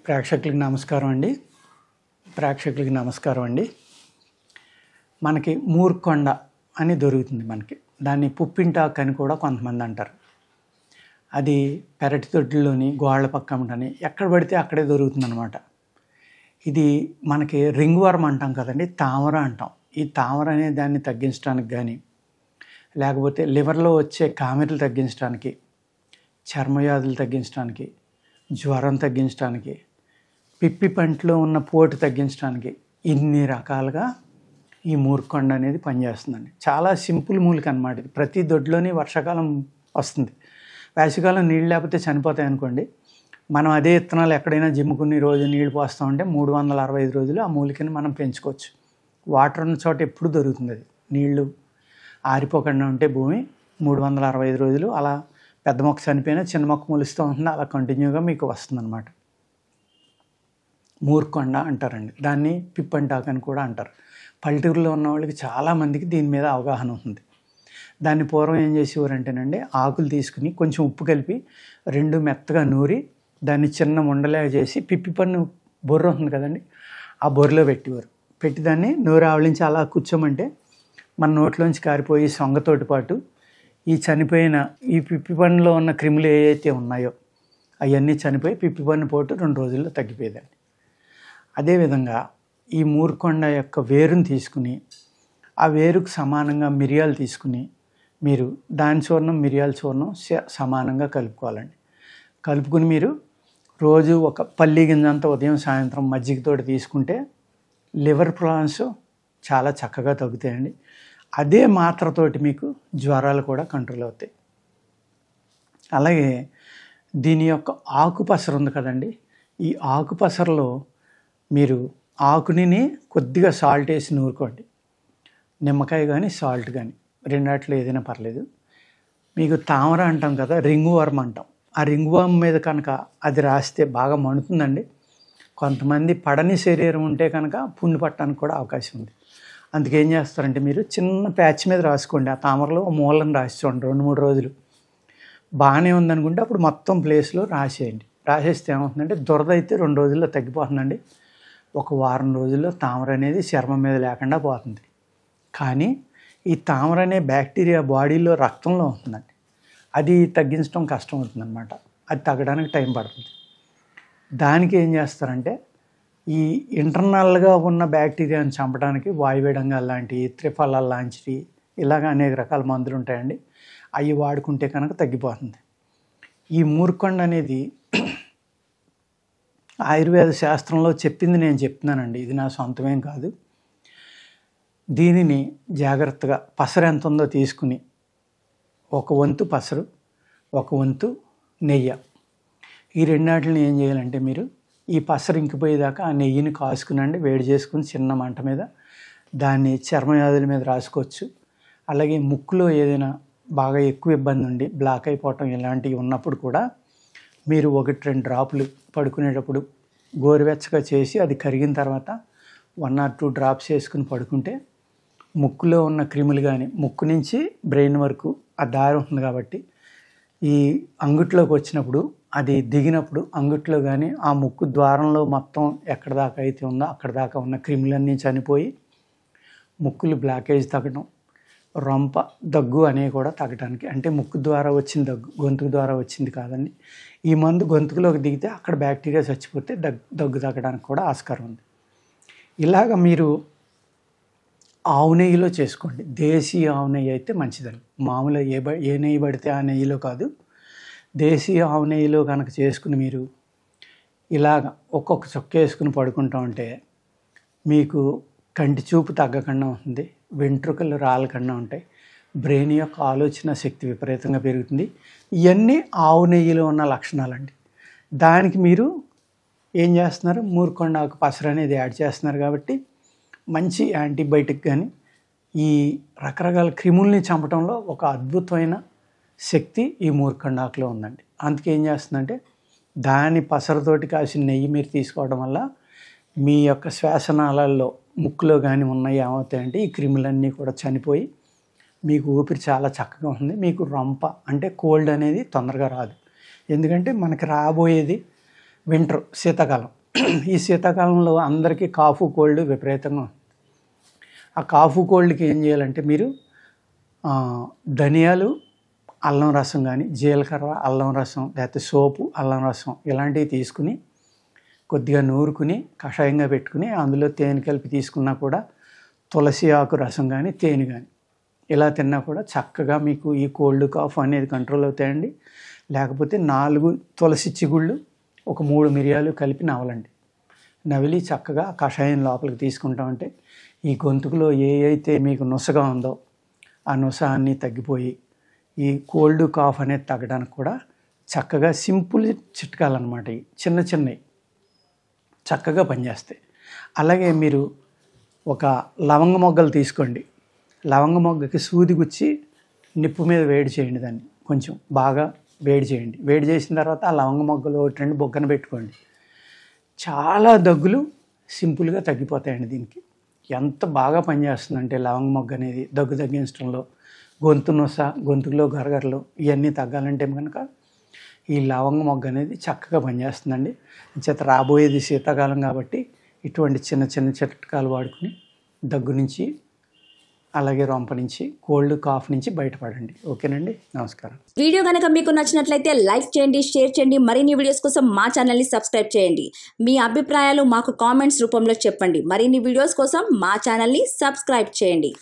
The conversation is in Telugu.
ప్రేక్షకులకి నమస్కారం అండి. మనకి మూర్కొండ అని దొరుకుతుంది. దాన్ని పుప్పింటాకు అని కూడా కొంతమంది అంటారు. అది పెరటి తొట్టుల్లోని గోళ్ళ పక్కమటని ఎక్కడ పడితే అక్కడే దొరుకుతుంది అనమాట. ఇది మనకి రింగ్ వర్మ్ అంటాం కదండి, తామర అంటాం. ఈ తామర అనే దాన్ని తగ్గించడానికి కానీ, లేకపోతే లివర్లో వచ్చే కామెర్లు తగ్గించడానికి, చర్మవ్యాధులు తగ్గించడానికి, జ్వరం తగ్గించడానికి, పిప్పి పంటలో ఉన్న పోటు తగ్గించడానికి ఇన్ని రకాలుగా ఈ మూర్కొండ అనేది పనిచేస్తుందండి. చాలా సింపుల్ మూలిక అన్నమాట. ఇది ప్రతి దొడ్లోని వర్షాకాలం వస్తుంది. వేసవికాలం నీళ్ళు లేకపోతే చనిపోతాయి అనుకోండి. మనం అదే విత్తనాలు ఎక్కడైనా జిమ్ముకుని రోజు నీళ్ళు పోస్తామంటే 365 రోజులు ఆ మూలికని మనం పెంచుకోవచ్చు. వాటర్ ఉన్న చోట ఎప్పుడు దొరుకుతుంది. అది నీళ్లు ఆరిపోకుండా ఉంటే భూమి 365 రోజులు అలా పెద్ద మొక్క చనిపోయినా చిన్న మొక్క మొలుస్తూ ఉంటుంది. అలా కంటిన్యూగా మీకు వస్తుందన్నమాట. మూర్కొండ అంటారండి. దాన్ని పిప్పంటాకు అని కూడా అంటారు. పల్లెటూరులో ఉన్న వాళ్ళకి చాలామందికి దీని మీద అవగాహన ఉంటుంది. దాన్ని పూర్వం ఏం చేసేవారంటేనండి, ఆకులు తీసుకుని కొంచెం ఉప్పు కలిపి రెండు మెత్తగా నూరి దాన్ని చిన్న ఉండలాగా చేసి పిప్పి పన్ను బొర్ర ఉంటుంది కదండి, ఆ బొర్రలో పెట్టేవారు. పెట్టి దాన్ని నూరు ఆవలించి అలా కూర్చోమంటే మన నోట్లోంచి కారిపోయి సొంగతోటి పాటు ఈ చనిపోయిన ఈ పిప్పి పన్నులో ఉన్న క్రిములు ఏవైతే ఉన్నాయో అవన్నీ చనిపోయి పిప్పి పన్ను పోటు 2 రోజుల్లో తగ్గిపోయేదండి. అదేవిధంగా ఈ మూర్కొండ యొక్క వేరుని తీసుకుని ఆ వేరుకు సమానంగా మిరియాలు తీసుకుని మీరు దాని చూర్ణం మిరియాల చూర్ణం సమానంగా కలుపుకోవాలండి. కలుపుకుని మీరు రోజు ఒక పల్లి గింజంతా ఉదయం సాయంత్రం మజ్జిగతోటి తీసుకుంటే లివర్ ప్రాబ్లమ్స్ చాలా చక్కగా తగ్గుతాయండి. అదే మాత్రతోటి మీకు జ్వరాలు కూడా కంట్రోల్ అవుతాయి. అలాగే దీని యొక్క ఆకుపసరు ఉంది కదండి, ఈ ఆకుపసరలో మీరు ఆకుని కొద్దిగా సాల్ట్ వేసి నూరుకోండి. నిమ్మకాయ కానీ సాల్ట్ కానీ రెండాట్లో ఏదైనా పర్లేదు. మీకు తామర అంటాం కదా, రింగ్ వర్మ్ అంటాం. ఆ రింగ్ వర్మ్ మీద కనుక అది రాస్తే బాగా మండుతుందండి. కొంతమంది పడని శరీరం ఉంటే కనుక పుండు పట్టడానికి కూడా అవకాశం ఉంది. అందుకేం చేస్తారంటే మీరు చిన్న ప్యాచ్ మీద రాసుకోండి. ఆ తామరలో మూలను రాసి చూడండి 2-3 రోజులు. బాగానే ఉందనుకుంటే అప్పుడు మొత్తం ప్లేస్లో రాసేయండి. రాసేస్తే ఏమవుతుందంటే దురద అయితే 2 రోజుల్లో తగ్గిపోతుందండి. ఒక వారం రోజుల్లో తామర అనేది చర్మం మీద లేకుండా పోతుంది. కానీ ఈ తామర అనే బ్యాక్టీరియా బాడీలో రక్తంలో ఉంటుందండి. అది తగ్గించడం కష్టం అవుతుందన్నమాట. అది తగ్గడానికి టైం పడుతుంది. దానికి ఏం చేస్తారంటే ఈ ఇంటర్నల్గా ఉన్న బ్యాక్టీరియాని చంపడానికి వాయువేడంగా లాంటివి, త్రిఫలాలు లాంటివి, ఇలాగ అనేక రకాల మందులు ఉంటాయండి. అవి వాడుకుంటే కనుక తగ్గిపోతుంది. ఈ మూర్కొండ అనేది ఆయుర్వేద శాస్త్రంలో చెప్పింది నేను చెప్తున్నానండి. ఇది నా సొంతమేం కాదు. దీనిని జాగ్రత్తగా పసరు ఎంత ఉందో తీసుకుని 1 వంతు పసరు, 1 వంతు నెయ్యి, ఈ రెండాటిని ఏం చేయాలంటే మీరు ఈ పసరు ఇంకిపోయేదాకా ఆ నెయ్యిని కాసుకునండి, వేడి చేసుకుని చిన్న మంట మీద దాన్ని చర్మవ్యాధుల మీద రాసుకోవచ్చు. అలాగే ముక్కులో ఏదైనా బాగా ఎక్కువ ఇబ్బంది ఉండి బ్లాక్ అయిపోవటం ఇలాంటివి ఉన్నప్పుడు కూడా మీరు 1-2 డ్రాపులు పడుకునేటప్పుడు గోరువెచ్చగా చేసి అది కరిగిన తర్వాత 1 or 2 డ్రాప్స్ వేసుకుని పడుకుంటే ముక్కులో ఉన్న క్రిములు కానీ, ముక్కు నుంచి బ్రెయిన్ వరకు ఆ దారి ఉంటుంది కాబట్టి ఈ అంగుట్లోకి వచ్చినప్పుడు అది దిగినప్పుడు అంగుట్లో కానీ ఆ ముక్కు ద్వారంలో మొత్తం ఎక్కడ దాకా అయితే ఉందో అక్కడ దాకా ఉన్న క్రిములన్నీ చనిపోయి ముక్కులు బ్లాకేజ్ తగ్గడం, రొంప దగ్గు అనేవి కూడా తగ్గడానికి, అంటే ముక్కు ద్వారా వచ్చిన దగ్గు గొంతుకు ద్వారా వచ్చింది కాదండి. ఈ మందు గొంతుకులోకి దిగితే అక్కడ బ్యాక్టీరియా చచ్చిపోతే దగ్గు తగ్గడానికి కూడా ఆస్కారం ఉంది. ఇలాగ మీరు ఆవు నెయ్యిలో చేసుకోండి. దేశీయ ఆవు నెయ్యి అయితే మంచిదండి. మామూలు ఏ నెయ్యి పడితే ఆ నెయ్యిలో కాదు, దేశీయ ఆవు నెయ్యిలో కనుక చేసుకుని మీరు ఇలాగ ఒక్కొక్క చుక్క వేసుకుని పడుకుంటూ ఉంటే మీకు కంటి చూపు తగ్గకుండా ఉంటుంది, వెంట్రుకలు రాలకుండా ఉంటాయి, బ్రెయిన్ యొక్క ఆలోచన శక్తి విపరీతంగా పెరుగుతుంది. ఇవన్నీ ఆవు నెయ్యిలో ఉన్న లక్షణాలండి. దానికి మీరు ఏం చేస్తున్నారు, మూర్కొండ ఆకు పసరు అనేది యాడ్ చేస్తున్నారు కాబట్టి మంచి యాంటీబయాటిక్ కానీ ఈ రకరకాల క్రిముల్ని చంపడంలో ఒక అద్భుతమైన శక్తి ఈ మూర్కొండ ఆకులో ఉందండి. అందుకే ఏం చేస్తుందంటే దాని పసరుతోటి కాసిన నెయ్యి మీరు తీసుకోవడం వల్ల మీ యొక్క శ్వాసనాళాల్లో ముక్కులో కానీ ఉన్నాయి ఏమవుతాయంటే ఈ క్రిములన్నీ కూడా చనిపోయి మీకు ఊపిరి చాలా చక్కగా ఉంటుంది. మీకు రొంప అంటే కోల్డ్ అనేది తొందరగా రాదు. ఎందుకంటే మనకి రాబోయేది వింటర్ శీతాకాలం. ఈ శీతాకాలంలో అందరికీ కాఫ్ కోల్డ్ విపరీతంగా ఉంది. ఆ కాఫ్ కోల్డ్కి ఏం చేయాలంటే మీరు ధనియాలు అల్లం రసం కానీ, జీలకర్ర అల్లం రసం, లేకపోతే సోపు అల్లం రసం ఇలాంటివి తీసుకుని కొద్దిగా నూరుకుని కషాయంగా పెట్టుకుని అందులో తేనె కలిపి తీసుకున్నా కూడా, తులసి ఆకు రసం కానీ తేనె కానీ ఇలా తిన్నా కూడా చక్కగా మీకు ఈ కోల్డ్ కాఫ్ అనేది కంట్రోల్ అవుతాయండి. లేకపోతే 4 తులసి చిగుళ్ళు, ఒక 3 మిరియాలు కలిపి నవలండి. నవిలి చక్కగా కషాయం లోపలికి తీసుకుంటామంటే ఈ గొంతుకులో అయితే మీకు నుసగా ఉందో ఆ నుస అన్నీ తగ్గిపోయి ఈ కోల్డ్ కాఫ్ అనేది తగ్గడానికి కూడా చక్కగా సింపుల్ చిట్కాలు అన్నమాట. ఈ చిన్న చిన్నవి చక్కగా పనిచేస్తాయి. అలాగే మీరు ఒక లవంగ మొగ్గలు తీసుకోండి. లవంగ మొగ్గకి సూది గుచ్చి నిప్పు మీద వేడి చేయండి. దాన్ని కొంచెం బాగా వేడి చేయండి. వేడి చేసిన తర్వాత ఆ లవంగ మొగ్గలు 2 బొగ్గన పెట్టుకోండి. చాలా దగ్గులు సింపుల్గా తగ్గిపోతాయండి. దీనికి ఎంత బాగా పనిచేస్తుందంటే లవంగ మొగ్గ అనేది దగ్గు తగ్గించడంలో, గొంతు నొస, గొంతులో గరగరలు ఇవన్నీ తగ్గాలంటే కనుక ఈ లవంగ మొగ్గ అనేది చక్కగా పనిచేస్తుందండి. చేత రాబోయేది శీతాకాలం కాబట్టి ఇటువంటి చిన్న చిన్న చిట్కాలు వాడుకుని దగ్గు నుంచి, అలాగే రొంప నుంచి, కోల్డ్ కాఫ్ నుంచి బయటపడండి. ఓకేనండి, నమస్కారం. వీడియో కనుక మీకు నచ్చినట్లయితే లైక్ చేయండి, షేర్ చేయండి. మరిన్ని వీడియోస్ కోసం మా ఛానల్ని సబ్స్క్రైబ్ చేయండి. మీ అభిప్రాయాలు మాకు కామెంట్స్ రూపంలో చెప్పండి. మరిన్ని వీడియోస్ కోసం మా ఛానల్ని సబ్స్క్రైబ్ చేయండి.